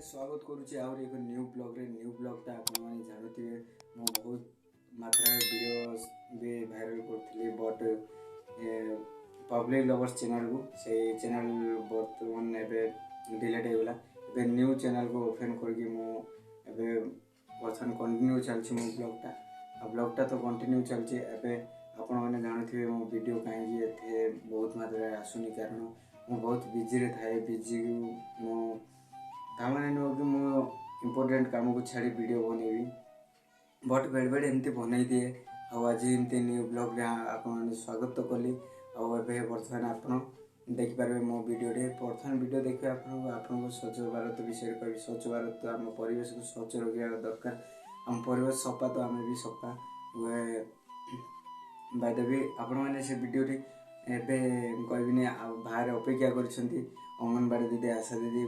स्वागत करुच्ची आउर एक न्यू ब्लॉग रे न्यू ब्लॉगटा आपण माने जानथिबे मो बहुत मात्रा वीडियो भी वायरल करथली बट पब्लिक लवर्स चैनल को से चैनल वर्तमान एबे डिलीट हो गला एबे न्यू चैनल को ओपन करके मो एबे वर्तमान कंटिन्यू चलछि मो ब्लॉगटा तो कंटिन्यू चलछि एबे आपण माने जानथिबे मो वीडियो काहे एथे बहुत मात्रा आसुनी कारण मो बहुत बिजी रे थाए बिजी मो तामाने नो कि मो इम्पोर्टेंट काम को छाड़ी वीडियो बनेबी बट बेड़ बेड़ एमती बनई दिए आज एमती न्यू ब्लॉग आपन स्वागत तो कली आबे बर्तमान आपन देख पारे मो वीडियो रे प्रथम वीडियो देखिए आपन स्वच्छ भारत विषय कहि स्वच्छ भारत आम परिवेश को स्वच्छ रखा दरकार आम परिवेश सफा तो आम भी सफा वे बाय द वे आपण मैंने से वीडियो रे एबे कहबिनी बाहर अपेक्षा करछंती अंगनवाड़ी दीदी आशा दीदी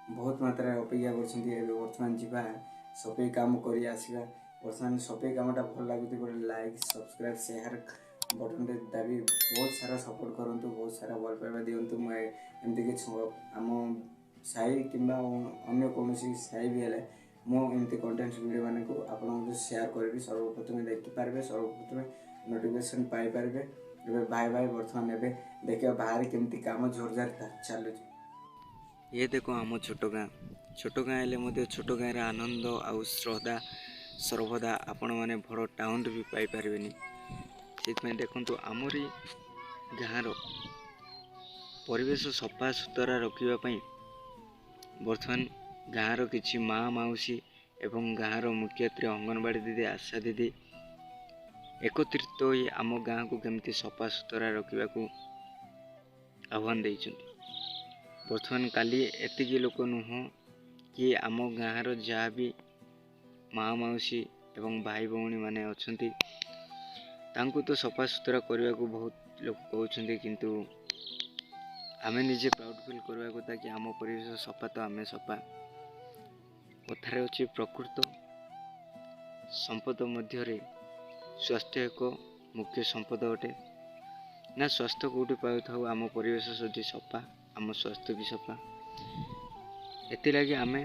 बहुत मात्रा अपेक्षा कर बर्तमान जीवा सफाई काम कर आसवा बर्तमान सफाई कामटा भल लगुच लाइक सब्सक्राइब शेयर बटन दाबी बहुत सारा सपोर्ट करूँ बहुत सारा भल पाइबा दिंतु एमती कि आम साई कि अन्य कौन साई भी है मुझे कंटेंट वीडियो मान को आप शेयर करी सर्वप्रथमें देखिपारे सर्वप्रथमें नोटिफिकेशन पाइपर बाय बाय बर्तमान एवं देखिए बाहर केमती काम जोरजार चलुच ये देखो आम छोट गाँ हेल्ले छोट गाँव आनंद आउ श्रद्धा सर्वदा आपण मैंने बड़ टाउन भी पाइपर से देखु आमरी गाँव परिवेश सफा सुतरा रखापी बर्तमान गाँव किसी माँ मौसी एवं गाँव मुख्यत्री अंगनवाड़ी दीदी आशा दीदी एकत्रित हो आम गाँ को केमती सफा सुतरा रखा आह्वान देइछन्ति बर्तमान काली एतिकी लोक नुह कि आम गाँव जहाँ भी माँ मौसी एवं भाई भौणी माने अछंती तांको तो सफा सुतरा करने को बहुत लोग कहते किंतु आमे निजे प्राउड फील करवा कथा कि आम परिवेश सफा तो आमे सफा कथार अच्छी प्रकृत संपद मध्य स्वास्थ्य एक मुख्य संपद अटे ना स्वास्थ्य कौटी पाऊ आम परिवेश जदि सफा आम स्वास्थ्य भी सफा एतिलागी आमे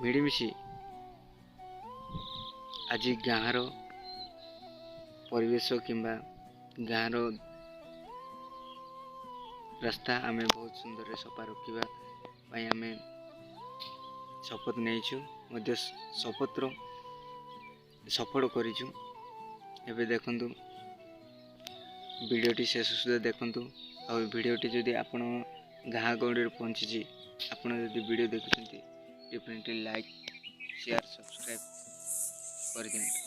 मिलीमिशी आज गाँव परिवेश किंबा गाँव रास्ता आमे बहुत सुंदर सफा रखा आम शपथ नहीं शपथर सफल करूँ एवं देखु वीडियोटी शेष सुधा देखु आ वीडियोटी जदि आपण गाँ गौड़ी पहुँची आपड़ जदि वीडियो देखुं डेफिनेटली लाइक शेयर सब्सक्राइब कर दिखाँ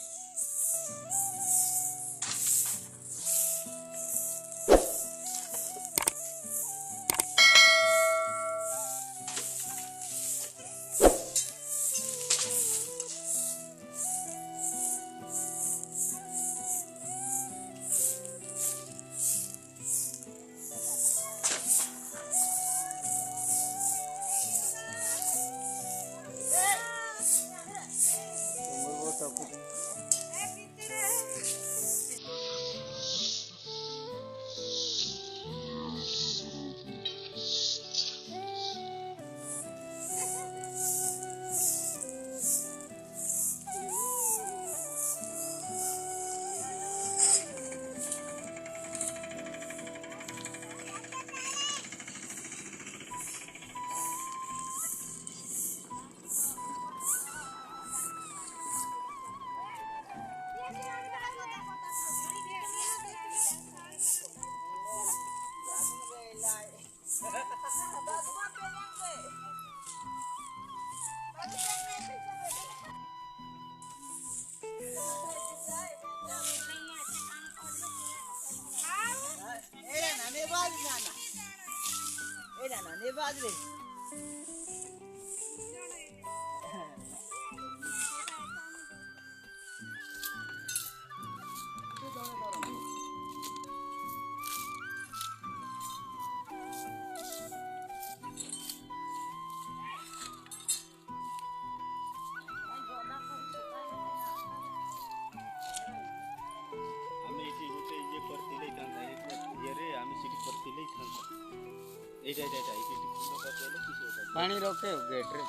पानी रखे गेट रे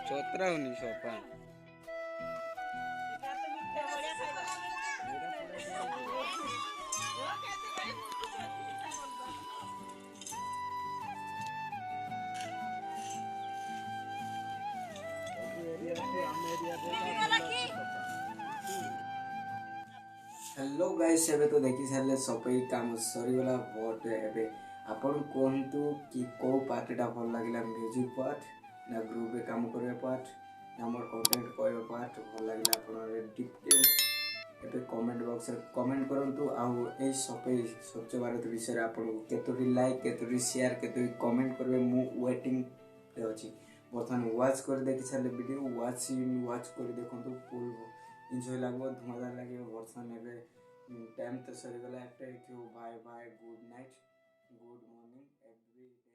चतरा होनी सोफा हेलो गाइस एबे तो देखि सारे सबै काम सरीगला बट एबे आपण कहतु कि को पार्टटा भल लगिला म्यूजिक पार्ट ना ग्रुप रे काम करे पार्ट ना मोर कंटेंट कहबे पार्ट भल लगिला आपण डिटेल एबे कमेंट बॉक्स रे कमेंट करंतु आउ ए सबै स्वच्छ भारत विषय आपण केतोरी लाइक केतोरी शेयर केतोरी कमेंट करबे मु वेटिंग रे अछि बर्तमान वाच कर देखि सारे वीडियो वाच कर देखंतु फुल एंजॉय लागो धमादार लगे वर्षन एबे टाइम तो सरी गला bye bye good night good morning every